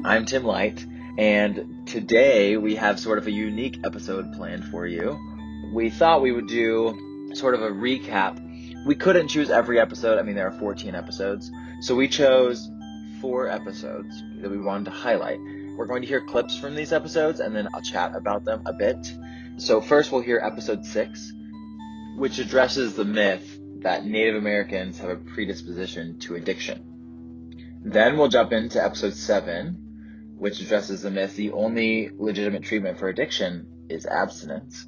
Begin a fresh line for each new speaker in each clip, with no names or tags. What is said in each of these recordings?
I'm Tim Light, and today we have sort of a unique episode planned for you. We thought we would do sort of a recap. We couldn't choose every episode. I mean, there are 14 episodes. So we chose 4 episodes that we wanted to highlight. We're going to hear clips from these episodes, and then I'll chat about them a bit. So first we'll hear episode 6, which addresses the myth that Native Americans have a predisposition to addiction. Then we'll jump into episode 7, which addresses the myth the only legitimate treatment for addiction is abstinence.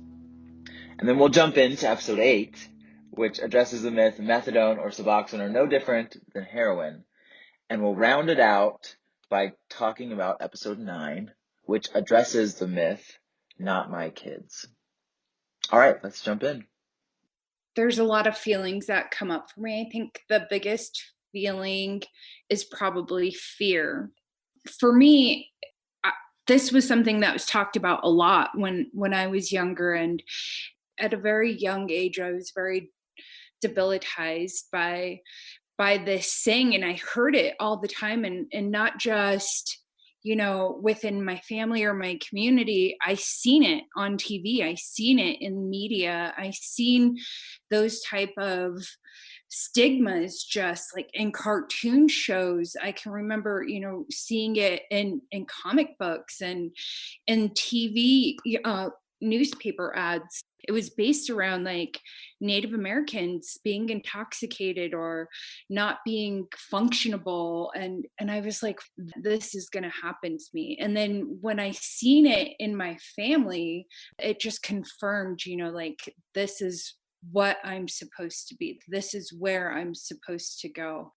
And then we'll jump into episode 8, which addresses the myth methadone or Suboxone are no different than heroin. And we'll round it out by talking about episode 9, which addresses the myth not my kids. All right, let's jump in.
There's a lot of feelings that come up for me. I think the biggest feeling is probably fear. For me, this was something that was talked about a lot when I was younger, and at a very young age, I was very debilitized by this thing, and I heard it all the time, and not just within my family or my community. I seen it on TV, I seen it in media, I seen those type of stigmas just like in cartoon shows. I can remember seeing it in comic books and in TV newspaper ads. It was based around like Native Americans being intoxicated or not being functionable, and I was like, this is going to happen to me. And then when I seen it in my family, it just confirmed, like, this is what I'm supposed to be, this is where I'm supposed to go.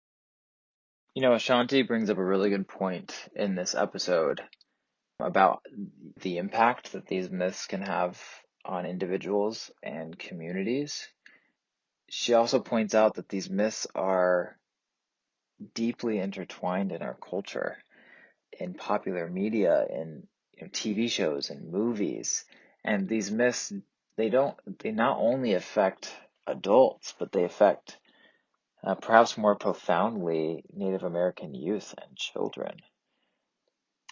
Ashanti brings up a really good point in this episode about the impact that these myths can have on individuals and communities. She also points out that these myths are deeply intertwined in our culture, in popular media, in TV shows and movies. And these myths, they not only affect adults, but they affect perhaps more profoundly Native American youth and children.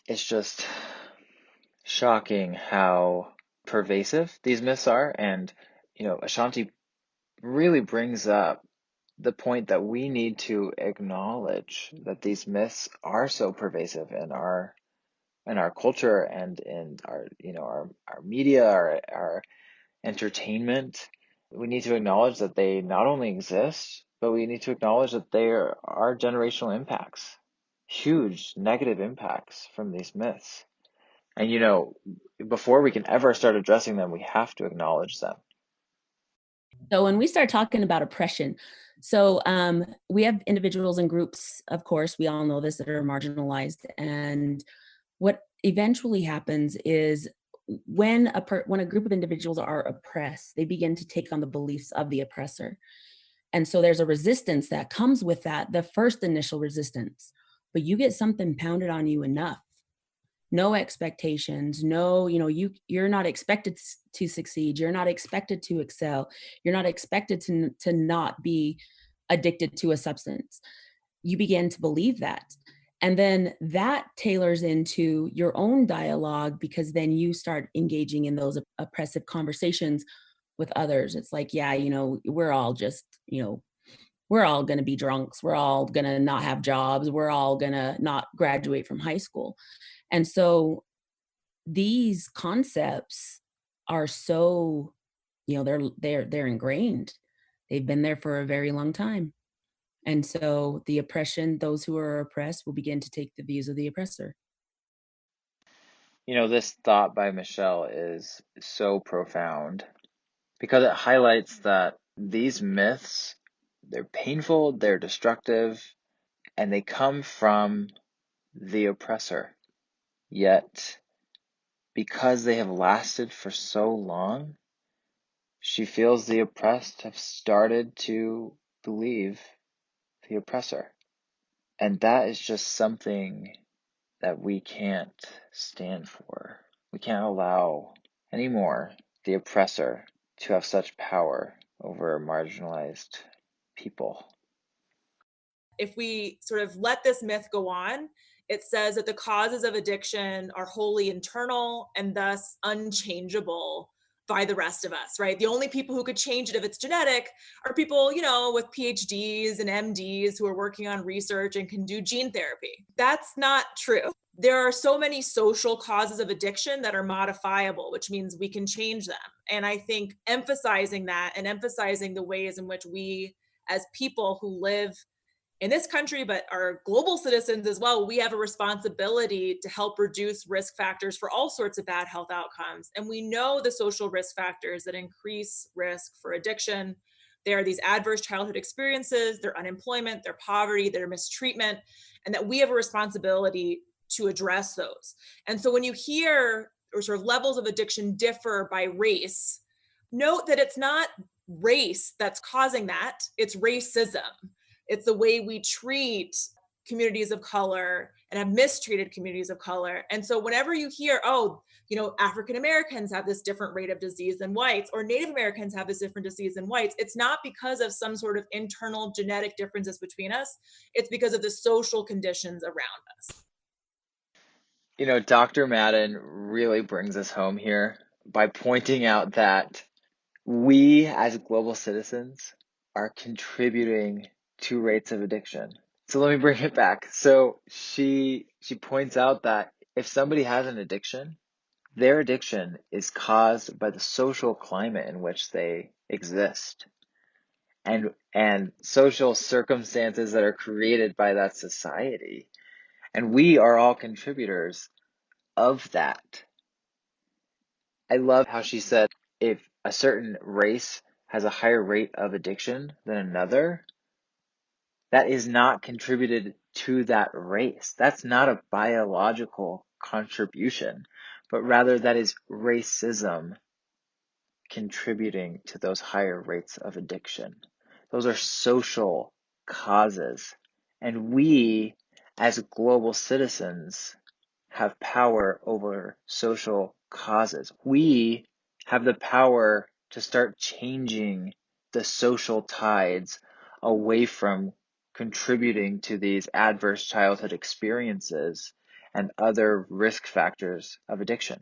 It's just shocking how pervasive these myths are. And, Ashanti really brings up the point that we need to acknowledge that these myths are so pervasive in our culture and in our media, our entertainment. We need to acknowledge that they not only exist, but we need to acknowledge that there are generational impacts, huge negative impacts from these myths. And before we can ever start addressing them, we have to acknowledge them.
So when we start talking about oppression, we have individuals and groups, of course, we all know this, that are marginalized. And what eventually happens is when a group of individuals are oppressed, they begin to take on the beliefs of the oppressor. And so there's a resistance that comes with that, the first initial resistance. But you get something pounded on you enough, no expectations, you're not expected to succeed, you're not expected to excel, you're not expected to not be addicted to a substance. You begin to believe that. And then that tailors into your own dialogue, because then you start engaging in those oppressive conversations with others. It's like, yeah, we're all just, we're all going to be drunks. We're all going to not have jobs. We're all going to not graduate from high school. And so these concepts are so, they're ingrained. They've been there for a very long time. And so the oppression, those who are oppressed will begin to take the views of the oppressor.
This thought by Michelle is so profound because it highlights that these myths, they're painful, they're destructive, and they come from the oppressor. Yet, because they have lasted for so long, she feels the oppressed have started to believe the oppressor. And that is just something that we can't stand for. We can't allow anymore the oppressor to have such power over marginalized people.
if we sort of let this myth go on, it says that the causes of addiction are wholly internal and thus unchangeable by the rest of us, right? The only people who could change it if it's genetic are people, with PhDs and MDs who are working on research and can do gene therapy. That's not true. There are so many social causes of addiction that are modifiable, which means we can change them. And I think emphasizing that and emphasizing the ways in which we as people who live in this country, but are global citizens as well, we have a responsibility to help reduce risk factors for all sorts of bad health outcomes. And we know the social risk factors that increase risk for addiction. There are these adverse childhood experiences, their unemployment, their poverty, their mistreatment, and that we have a responsibility to address those. And so when you hear or sort of levels of addiction differ by race, note that it's not race that's causing that, it's racism. It's the way we treat communities of color and have mistreated communities of color. And so whenever you hear, African Americans have this different rate of disease than whites, or Native Americans have this different disease than whites, it's not because of some sort of internal genetic differences between us. It's because of the social conditions around us.
Dr. Madden really brings us home here by pointing out that we as global citizens are contributing to rates of addiction. So let me bring it back. So she points out that if somebody has an addiction, their addiction is caused by the social climate in which they exist and social circumstances that are created by that society. And we are all contributors of that. I love how she said if a certain race has a higher rate of addiction than another, that is not contributed to that race. That's not a biological contribution, but rather that is racism contributing to those higher rates of addiction. Those are social causes. And we, as global citizens, have power over social causes. We have the power to start changing the social tides away from contributing to these adverse childhood experiences and other risk factors of addiction.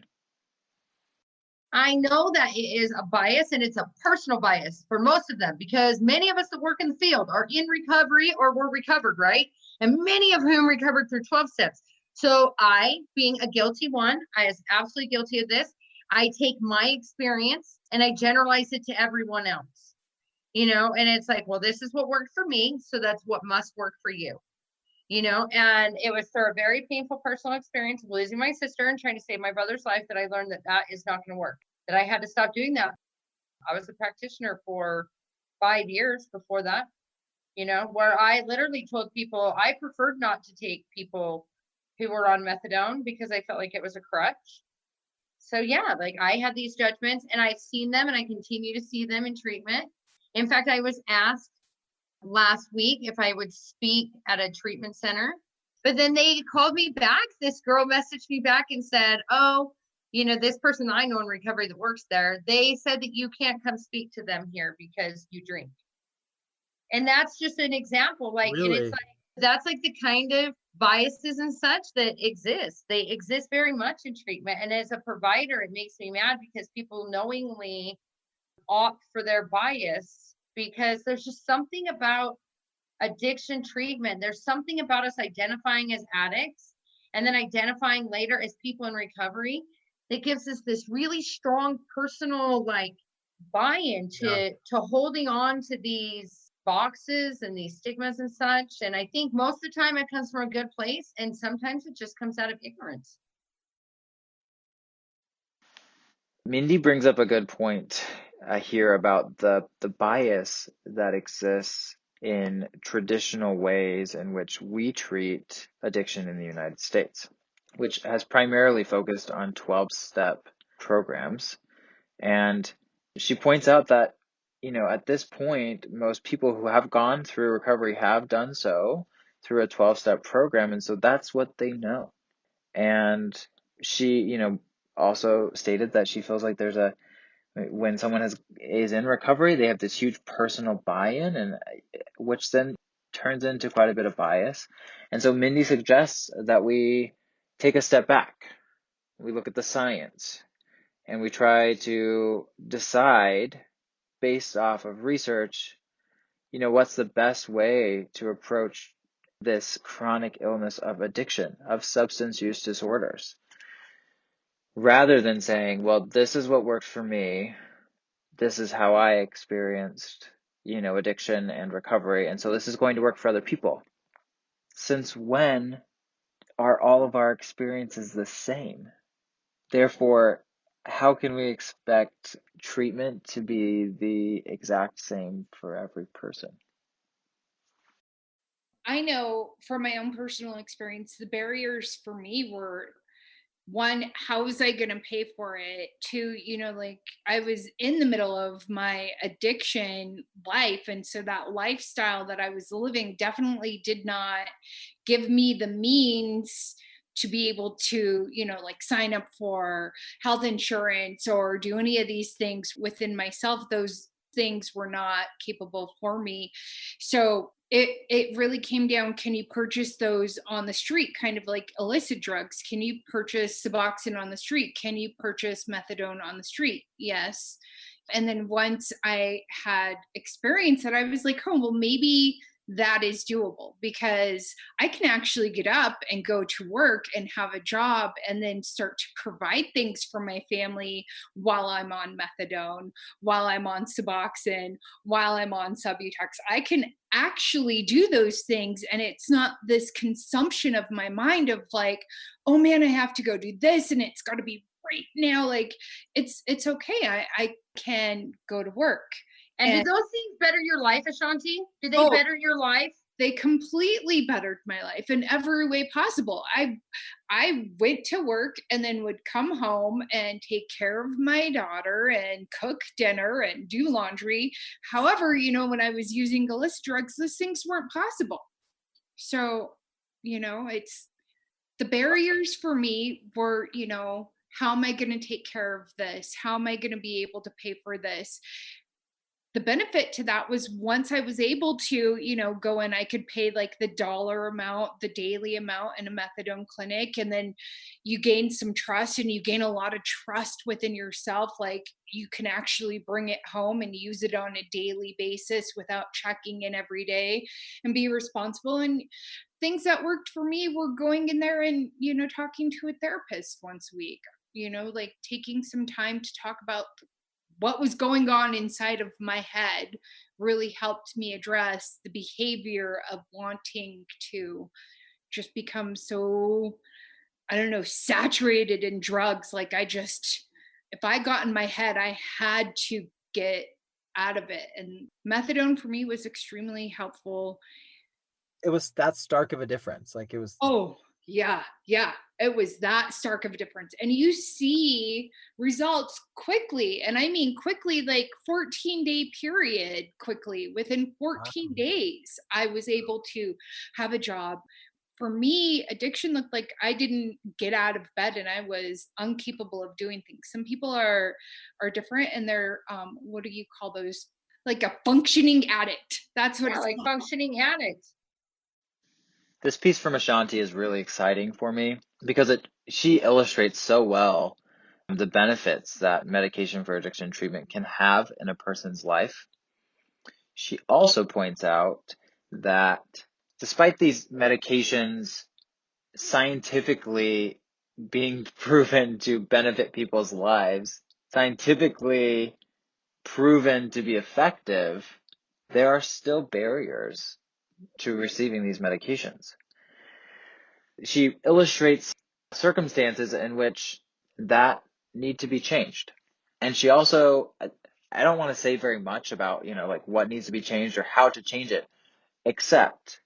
I know that it is a bias, and it's a personal bias for most of them, because many of us that work in the field are in recovery or were recovered, right? And many of whom recovered through 12 steps. So I, being a guilty one, I was absolutely guilty of this. I take my experience and I generalize it to everyone else, and it's like, well, this is what worked for me, so that's what must work for you. And it was through a very painful personal experience of losing my sister and trying to save my brother's life that I learned that that is not going to work, that I had to stop doing that. I was a practitioner for 5 years before that, where I literally told people I preferred not to take people who were on methadone because I felt like it was a crutch. So yeah, like I had these judgments, and I've seen them and I continue to see them in treatment. In fact, I was asked last week if I would speak at a treatment center, but then they called me back. This girl messaged me back and said, oh, this person I know in recovery that works there, they said that you can't come speak to them here because you drink. And that's just an example.
Really?
And it's like, that's like the kind of biases and such that exist. They exist very much in treatment. And as a provider, it makes me mad because people knowingly opt for their bias, because there's just something about addiction treatment. There's something about us identifying as addicts and then identifying later as people in recovery that gives us this really strong personal buy-in to holding on to these boxes and these stigmas and such. And I think most of the time it comes from a good place, and sometimes it just comes out of ignorance.
Mindy brings up a good point here about the bias that exists in traditional ways in which we treat addiction in the United States, which has primarily focused on 12-step programs. And she points out that, at this point, most people who have gone through recovery have done so through a 12-step program. And so that's what they know. And she, also stated that she feels like when someone is in recovery, they have this huge personal buy-in, and which then turns into quite a bit of bias. And so Mindy suggests that we take a step back. We look at the science and we try to decide based off of research, what's the best way to approach this chronic illness of addiction, of substance use disorders, rather than saying, well, this is what worked for me. This is how I experienced, addiction and recovery. And so this is going to work for other people. Since when are all of our experiences the same? Therefore, how can we expect treatment to be the exact same for every person?
I know from my own personal experience, the barriers for me were, one, how was I going to pay for it? Two, like I was in the middle of my addiction life. And so that lifestyle that I was living definitely did not give me the means to be able to, like sign up for health insurance or do any of these things within myself. Those things were not capable for me. So it really came down, can you purchase those on the street, kind of like illicit drugs? Can you purchase Suboxone on the street? Can you purchase methadone on the street? Yes. And then once I had experienced that, I was like, oh, well, maybe that is doable, because I can actually get up and go to work and have a job and then start to provide things for my family while I'm on methadone, while I'm on Suboxone, while I'm on Subutex. I can actually do those things, and it's not this consumption of my mind of like, oh man, I have to go do this and it's got to be right now. Like it's okay. I can go to work.
And did those things better your life, Ashanti? Did they better your life?
They completely bettered my life in every way possible. I went to work and then would come home and take care of my daughter and cook dinner and do laundry. However, when I was using illicit drugs, those things weren't possible. So, it's the barriers for me were, how am I going to take care of this? How am I going to be able to pay for this? The benefit to that was once I was able to, go in, I could pay like the dollar amount, the daily amount in a methadone clinic. And then you gain some trust, and you gain a lot of trust within yourself. Like you can actually bring it home and use it on a daily basis without checking in every day and be responsible. And things that worked for me were going in there and, talking to a therapist once a week, like taking some time to talk about what was going on inside of my head really helped me address the behavior of wanting to just become so, I don't know, saturated in drugs. Like if I got in my head, I had to get out of it. And methadone for me was extremely helpful.
It was that stark of a difference. Like it was.
Oh, yeah. It was that stark of a difference. And you see results quickly. And I mean quickly, like 14-day period quickly. Within 14 days, I was able to have a job. For me, addiction looked like I didn't get out of bed and I was incapable of doing things. Some people are different, and they're, what do you call those? Like a functioning addict. That's what it's
like
called.
Functioning addict.
This piece from Ashanti is really exciting for me because she illustrates so well the benefits that medication for addiction treatment can have in a person's life. She also points out that despite these medications scientifically being proven to benefit people's lives, scientifically proven to be effective, there are still barriers to receiving these medications. She illustrates circumstances in which that need to be changed. And she also, I don't want to say very much about, like what needs to be changed or how to change it, except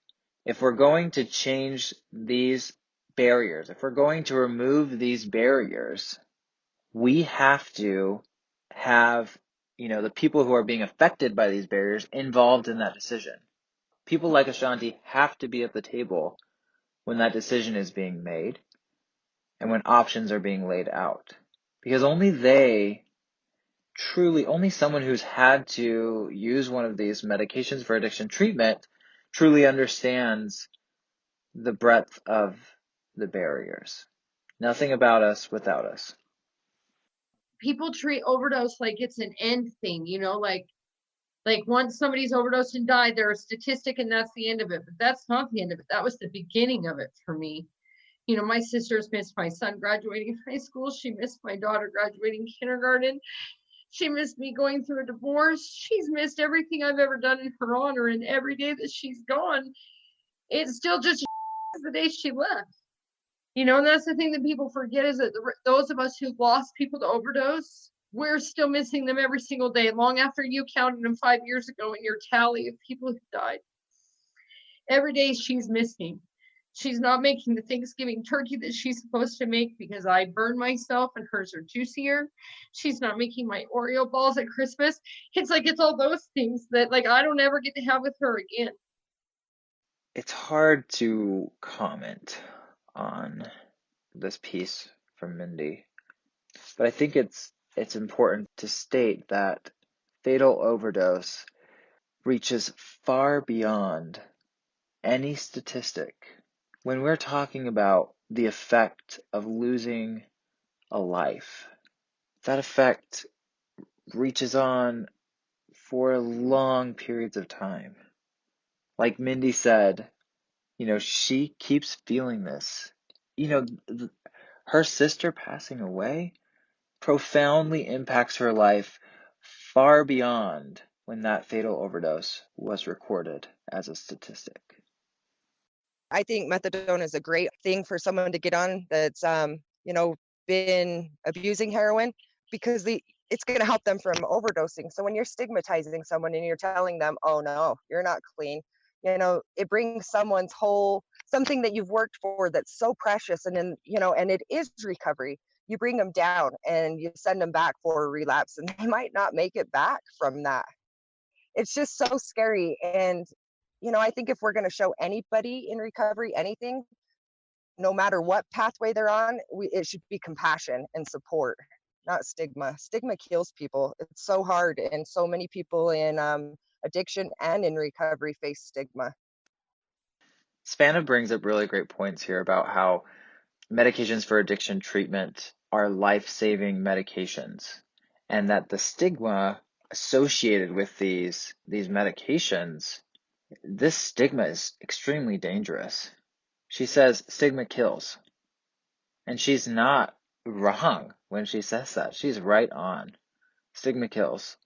if we're going to change these barriers, if we're going to remove these barriers, we have to have, the people who are being affected by these barriers involved in that decision. People like Ashanti have to be at the table when that decision is being made and when options are being laid out. Because only someone who's had to use one of these medications for addiction treatment truly understands the breadth of the barriers. Nothing about us without us.
People treat overdose like it's an end thing, like once somebody's overdosed and died, they're a statistic and that's the end of it. But that's not the end of it. That was the beginning of it for me. My sisters missed my son graduating high school. She missed my daughter graduating kindergarten. She missed me going through a divorce. She's missed everything I've ever done in her honor. And every day that she's gone, it's still just the day she left. And that's the thing that people forget is that those of us who lost people to overdose, we're still missing them every single day, long after you counted them 5 years ago in your tally of people who died. Every day she's missing. She's not making the Thanksgiving turkey that she's supposed to make because I burned myself and hers are juicier. She's not making my Oreo balls at Christmas. It's all those things that I don't ever get to have with her again.
It's hard to comment on this piece from Mindy, but I think it's important to state that fatal overdose reaches far beyond any statistic. When we're talking about the effect of losing a life, that effect reaches on for long periods of time. Like Mindy said, she keeps feeling this. Her sister passing away profoundly impacts her life far beyond when that fatal overdose was recorded as a statistic.
I think methadone is a great thing for someone to get on that's, been abusing heroin, because it's going to help them from overdosing. So when you're stigmatizing someone and you're telling them, oh no, you're not clean, it brings someone's something that you've worked for that's so precious. And then, and it is recovery. You bring them down and you send them back for a relapse, and they might not make it back from that. It's just so scary. And I think if we're going to show anybody in recovery anything, no matter what pathway they're on, it should be compassion and support, not stigma. Stigma kills people. It's so hard, and so many people in addiction and in recovery face stigma.
Savannah brings up really great points here about how medications for addiction treatment are life-saving medications, and that the stigma associated with these medications, this stigma is extremely dangerous. She says stigma kills, and she's not wrong when she says that. She's right on. Stigma kills.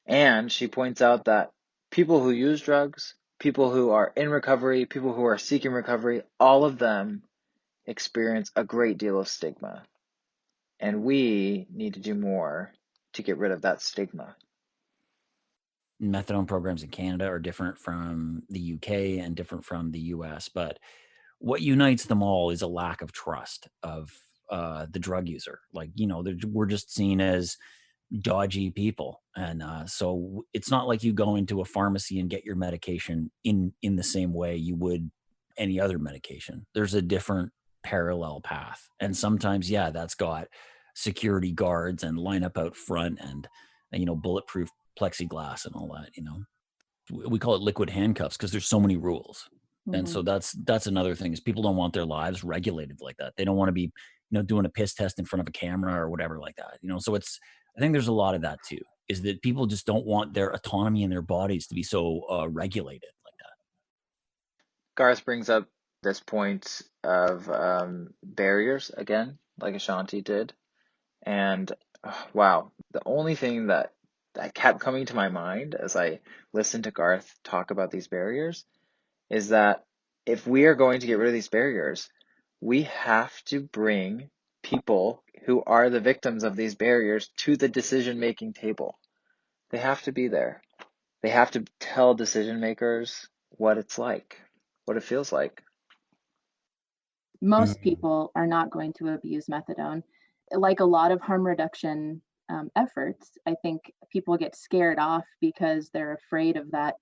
And she points out that people who use drugs, people who are in recovery, people who are seeking recovery, all of them experience a great deal of stigma. And we need to do more to get rid of that stigma.
Methadone programs in Canada are different from the UK and different from the US, but what unites them all is a lack of trust of the drug user. We're just seen as dodgy people, and so it's not like you go into a pharmacy and get your medication in the same way you would any other medication. There's a different parallel path, and sometimes that's got security guards and line up out front and bulletproof plexiglass and all that. We call it liquid handcuffs because there's so many rules. Mm-hmm. And so that's another thing is people don't want their lives regulated like that. They don't want to be doing a piss test in front of a camera or whatever like that. So I think there's a lot of that too, is that people just don't want their autonomy in their bodies to be so regulated like that.
Garth brings up this point of barriers again, like Ashanti did. And wow, the only thing that kept coming to my mind as I listened to Garth talk about these barriers is that if we are going to get rid of these barriers, we have to bring people who are the victims of these barriers to the decision-making table. They have to be there. They have to tell decision makers what it's like, what it feels like.
Most people are not going to abuse methadone. Like a lot of harm reduction efforts, I think people get scared off because they're afraid of that,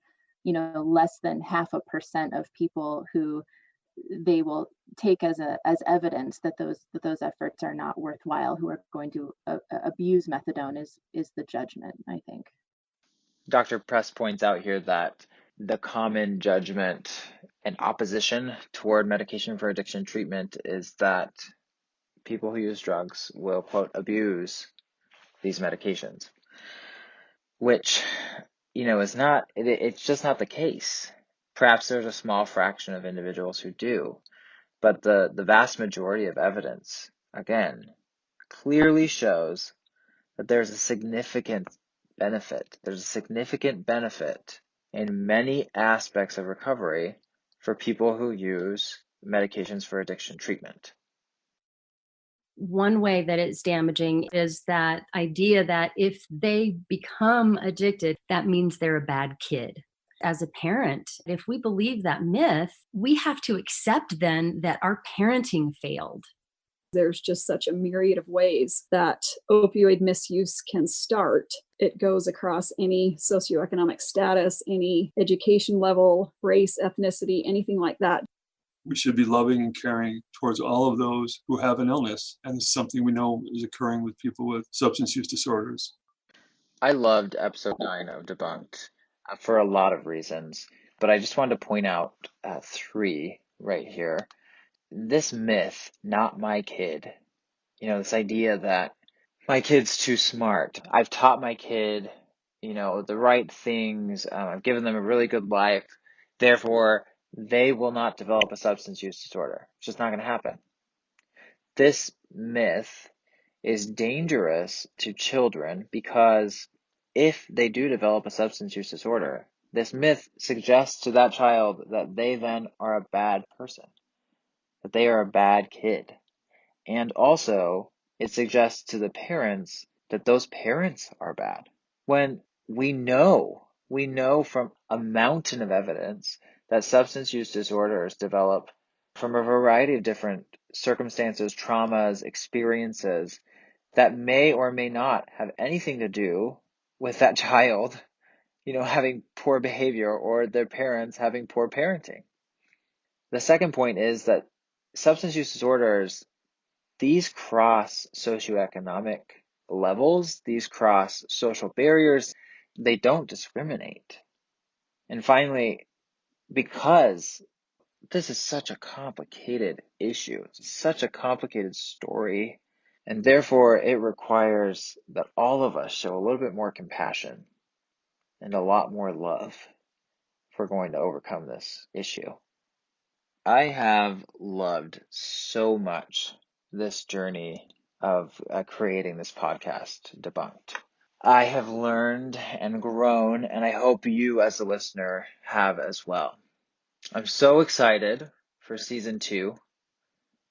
less than 0.5% of people who they will take as evidence that those efforts are not worthwhile, who are going to abuse methadone is the judgment, I think.
Dr. Press points out here that the common judgment and opposition toward medication for addiction treatment is that people who use drugs will, quote, abuse these medications, which, is not, it's just not the case. Perhaps there's a small fraction of individuals who do, but the vast majority of evidence, again, clearly shows that there's a significant benefit. There's a significant benefit in many aspects of recovery for people who use medications for addiction treatment.
One way that it's damaging is that idea that if they become addicted, that means they're a bad kid. As a parent, if we believe that myth, we have to accept then that our parenting failed.
There's just such a myriad of ways that opioid misuse can start. It goes across any socioeconomic status, any education level, race, ethnicity, anything like that.
We should be loving and caring towards all of those who have an illness. And it's something we know is occurring with people with substance use disorders.
I loved episode 9 of Debunked for a lot of reasons, but I just wanted to point out 3 right here. This myth, not my kid, this idea that my kid's too smart. I've taught my kid, the right things. I've given them a really good life. Therefore, they will not develop a substance use disorder. It's just not going to happen. This myth is dangerous to children because if they do develop a substance use disorder, this myth suggests to that child that they then are a bad person, that they are a bad kid. And also, it suggests to the parents that those parents are bad. When we know from a mountain of evidence that substance use disorders develop from a variety of different circumstances, traumas, experiences that may or may not have anything to do with that child, having poor behavior or their parents having poor parenting. The second point is that substance use disorders, these cross socioeconomic levels, these cross social barriers, they don't discriminate. And finally, because this is such a complicated issue, it's such a complicated story, and therefore it requires that all of us show a little bit more compassion and a lot more love if we're going to overcome this issue. I have loved so much this journey of creating this podcast, Debunked. I have learned and grown, and I hope you as a listener have as well. I'm so excited for season 2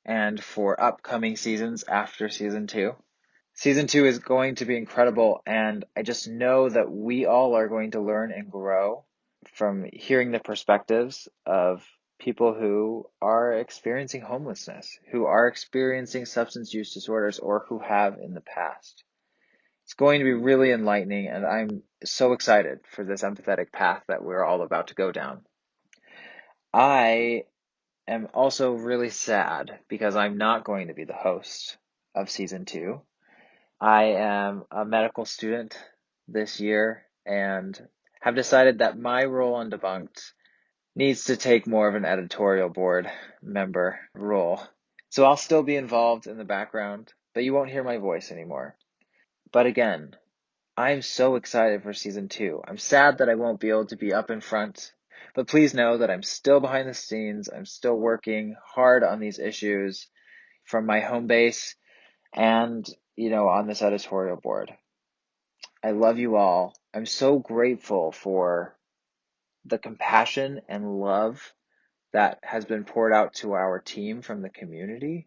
and for upcoming seasons after season 2. Season 2 is going to be incredible, and I just know that we all are going to learn and grow from hearing the perspectives of people who are experiencing homelessness, who are experiencing substance use disorders, or who have in the past. It's going to be really enlightening, and I'm so excited for this empathetic path that we're all about to go down. I am also really sad because I'm not going to be the host of season 2. I am a medical student this year and have decided that my role on Debunked needs to take more of an editorial board member role. So I'll still be involved in the background, but you won't hear my voice anymore. But again, I'm so excited for season 2. I'm sad that I won't be able to be up in front, but please know that I'm still behind the scenes. I'm still working hard on these issues from my home base and, on this editorial board. I love you all. I'm so grateful for the compassion and love that has been poured out to our team from the community,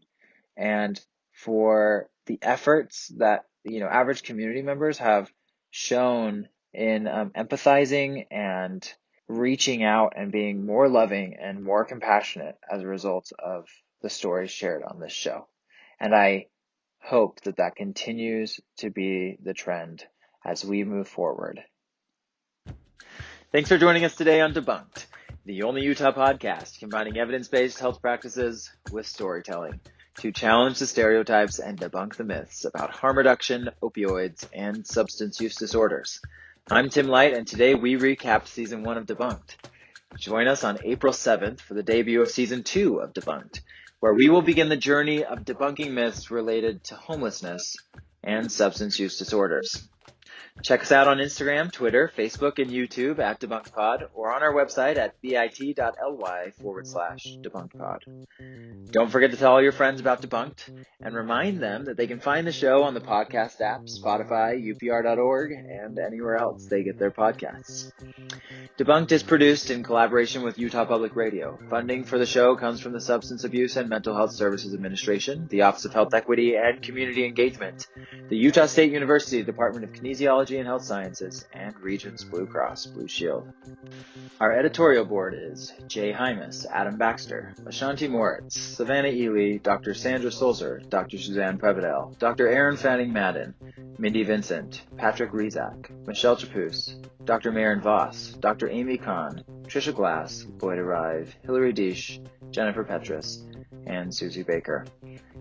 and for the efforts that average community members have shown in empathizing and reaching out and being more loving and more compassionate as a result of the stories shared on this show. And I hope that continues to be the trend as we move forward. Thanks for joining us today on Debunked, the only Utah podcast combining evidence-based health practices with storytelling to challenge the stereotypes and debunk the myths about harm reduction, opioids, and substance use disorders. I'm Tim Light, and today we recap Season 1 of Debunked. Join us on April 7th for the debut of Season 2 of Debunked, where we will begin the journey of debunking myths related to homelessness and substance use disorders. Check us out on Instagram, Twitter, Facebook, and YouTube at debunkedpod, or on our website at bit.ly/debunkedpod. Don't forget to tell all your friends about Debunked, and remind them that they can find the show on the podcast app, Spotify, upr.org, and anywhere else they get their podcasts. Debunked is produced in collaboration with Utah Public Radio. Funding for the show comes from the Substance Abuse and Mental Health Services Administration, the Office of Health Equity and Community Engagement, the Utah State University Department of Kinesiology and Health Sciences, and Regents Blue Cross Blue Shield. Our editorial board is Jay Hymas, Adam Baxter, Ashanti Moritz, Savannah Ely, Dr. Sandra Sulzer, Dr. Suzanne Prevedel, Dr. Aaron Fanning Madden, Mindy Vincent, Patrick Rizak, Michelle Chapus, Dr. Maren Voss, Dr. Amy Kahn, Trisha Glass, Lloyd Arrive, Hilary Deesh, Jennifer Petrus, and Susie Baker.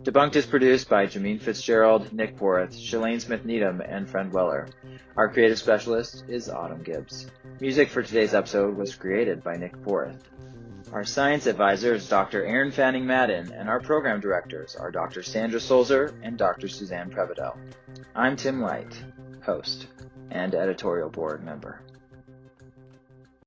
Debunked is produced by Jameen Fitzgerald, Nick Porth, Shalane Smith-Needham, and Friend Weller. Our creative specialist is Autumn Gibbs. Music for today's episode was created by Nick Porth. Our science advisor is Dr. Aaron Fanning Madden, and our program directors are Dr. Sandra Sulzer and Dr. Suzanne Prevedel. I'm Tim Light, host and editorial board member.